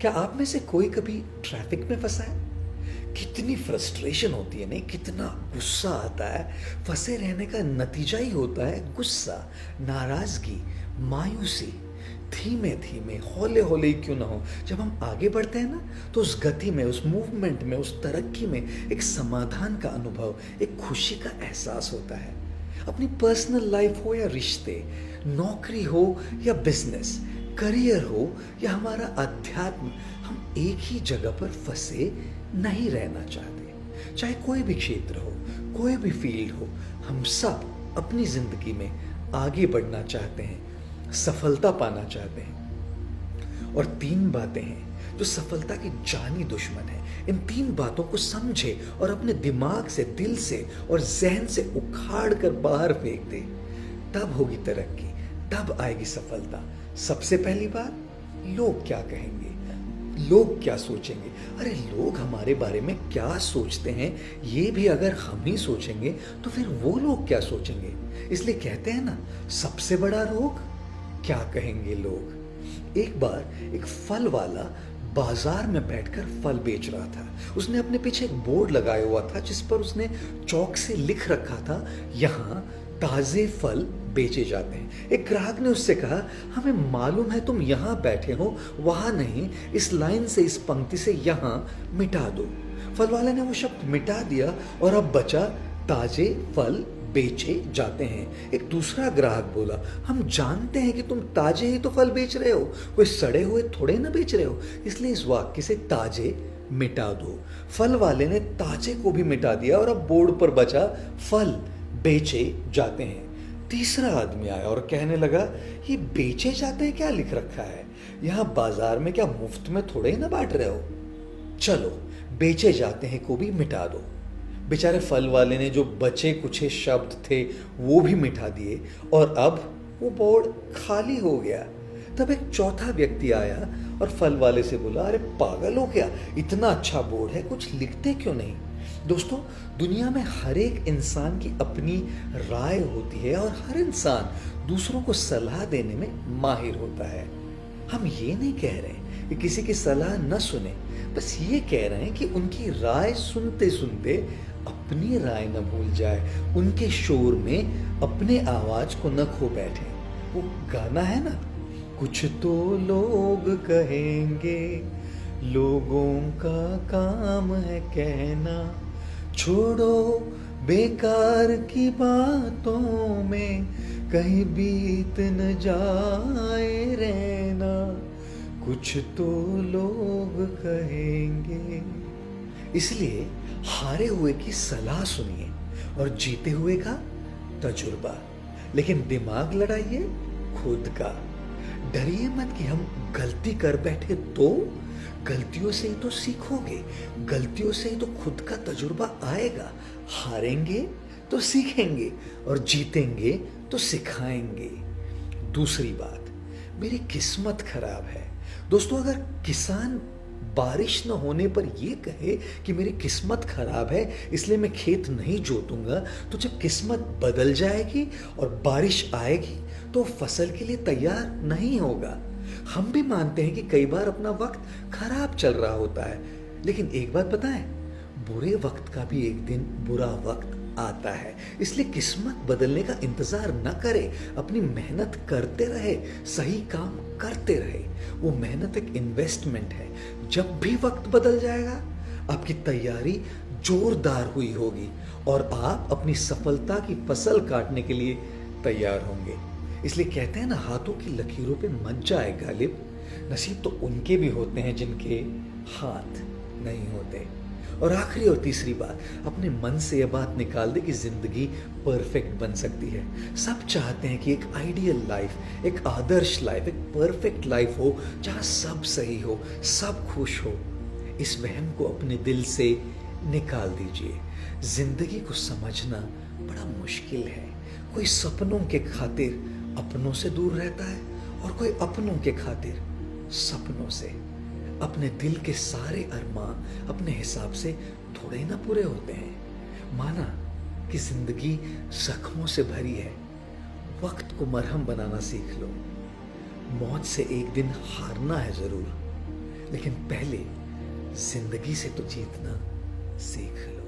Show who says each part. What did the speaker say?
Speaker 1: क्या आप में से कोई कभी ट्रैफिक में फंसा है? कितनी फ्रस्ट्रेशन होती है, नहीं? कितना गुस्सा आता है। फंसे रहने का नतीजा ही होता है गुस्सा, नाराजगी, मायूसी। धीमे धीमे, हौले हौले ही क्यों ना हो, जब हम आगे बढ़ते हैं ना, तो उस गति में, उस मूवमेंट में, उस तरक्की में एक समाधान का अनुभव, एक खुशी का एहसास होता है। अपनी पर्सनल लाइफ हो या रिश्ते, नौकरी हो या बिजनेस, करियर हो या हमारा अध्यात्म, हम एक ही जगह पर फंसे नहीं रहना चाहते। चाहे कोई भी क्षेत्र हो, कोई भी फील्ड हो, हम सब अपनी जिंदगी में आगे बढ़ना चाहते हैं, सफलता पाना चाहते हैं। और 3 बातें हैं जो सफलता की जानी दुश्मन है। इन 3 बातों को समझे और अपने दिमाग से, दिल से और जहन से उखाड़ कर बाहर फेंक दे, तब होगी तरक्की, तब आएगी सफलता। सबसे पहली बात, लोग क्या कहेंगे, लोग क्या सोचेंगे। अरे लोग हमारे बारे में क्या सोचते हैं, ये भी अगर हम ही सोचेंगे तो फिर वो लोग क्या सोचेंगे। इसलिए कहते हैं ना, सबसे बड़ा रोग क्या कहेंगे लोग। एक बार एक फल वाला बाजार में बैठकर फल बेच रहा था। उसने अपने पीछे एक बोर्ड लगाया हुआ था जिस पर उसने चौक से लिख रखा था, यहाँ ताजे फल बेचे जाते हैं। एक ग्राहक ने उससे कहा, हमें मालूम है तुम यहाँ बैठे हो, वहां नहीं, इस लाइन से, इस पंक्ति से यहाँ मिटा दो। फल वाले ने वो शब्द मिटा दिया और अब बचा, ताजे फल बेचे जाते हैं। एक दूसरा ग्राहक बोला, हम जानते हैं कि तुम ताजे ही तो फल बेच रहे हो, कोई सड़े हुए थोड़े ना बेच रहे हो, इसलिए इस वाक्य से ताजे मिटा दो। फल वाले ने ताजे को भी मिटा दिया और अब बोर्ड पर बचा, फल बेचे जाते हैं। तीसरा आदमी आया और कहने लगा, ये बेचे जाते हैं क्या लिख रखा है, यहाँ बाजार में क्या मुफ्त में थोड़े ही ना बांट रहे हो, चलो बेचे जाते हैं को भी मिटा दो। बेचारे फल वाले ने जो बचे कुछ शब्द थे वो भी मिटा दिए और अब वो बोर्ड खाली हो गया। तब एक चौथा व्यक्ति आया और फल वाले से बोला, अरे पागल हो क्या, इतना अच्छा बोर्ड है, कुछ लिखते क्यों नहीं। दोस्तों, दुनिया में हर एक इंसान की अपनी राय होती है और हर इंसान दूसरों को सलाह देने में माहिर होता है। हम ये नहीं कह रहे कि किसी की सलाह न सुने, बस ये कह रहे हैं कि उनकी राय सुनते सुनते अपनी राय न भूल जाए, उनके शोर में अपने आवाज को न खो बैठे। वो गाना है ना, कुछ तो लोग कहेंगे, लोगों का काम है कहना, छोड़ो बेकार की बातों में कहीं बीत न जाए रहना, कुछ तो लोग कहेंगे। इसलिए हारे हुए की सलाह सुनिए और जीते हुए का तजुर्बा, लेकिन दिमाग लड़ाइए खुद का। डरिए मत कि हम गलती कर बैठे, तो गलतियों से ही तो सीखोगे, गलतियों से ही तो खुद का तजुर्बा आएगा। हारेंगे तो सीखेंगे और जीतेंगे तो सिखाएंगे। दूसरी बात, मेरी किस्मत खराब है। दोस्तों, अगर किसान बारिश न होने पर यह कहे कि मेरी किस्मत खराब है इसलिए मैं खेत नहीं जोतूंगा, तो जब किस्मत बदल जाएगी और बारिश आएगी तो फसल के लिए तैयार नहीं होगा। हम भी मानते हैं कि कई बार अपना वक्त खराब चल रहा होता है, लेकिन एक बात पता है, बुरे वक्त का भी एक दिन बुरा वक्त आता है। इसलिए किस्मत बदलने का इंतजार न करे, अपनी मेहनत करते रहे, सही काम करते रहे। वो मेहनत एक इन्वेस्टमेंट है। जब भी वक्त बदल जाएगा, आपकी तैयारी जोरदार हुई होगी और आप अपनी सफलता की फसल काटने के लिए तैयार होंगे। इसलिए कहते हैं ना, हाथों की लकीरों पे मत जाए गालिब, नसीब तो उनके भी होते हैं जिनके हाथ नहीं होते। और आखिरी और तीसरी बात, अपने मन से यह बात निकाल दे कि जिंदगी परफेक्ट बन सकती है। सब चाहते हैं कि एक आइडियल लाइफ, एक आदर्श लाइफ, एक परफेक्ट लाइफ हो जहां सब सही हो, सब खुश हो। इस वहम को अपने दिल से निकाल दीजिए। जिंदगी को समझना बड़ा मुश्किल है। कोई सपनों के खातिर अपनों से दूर रहता है और कोई अपनों के खातिर सपनों से। अपने दिल के सारे अरमां अपने हिसाब से थोड़े ना पूरे होते हैं। माना कि जिंदगी जख्मों से भरी है, वक्त को मरहम बनाना सीख लो। मौत से एक दिन हारना है जरूर, लेकिन पहले जिंदगी से तो जीतना सीख लो।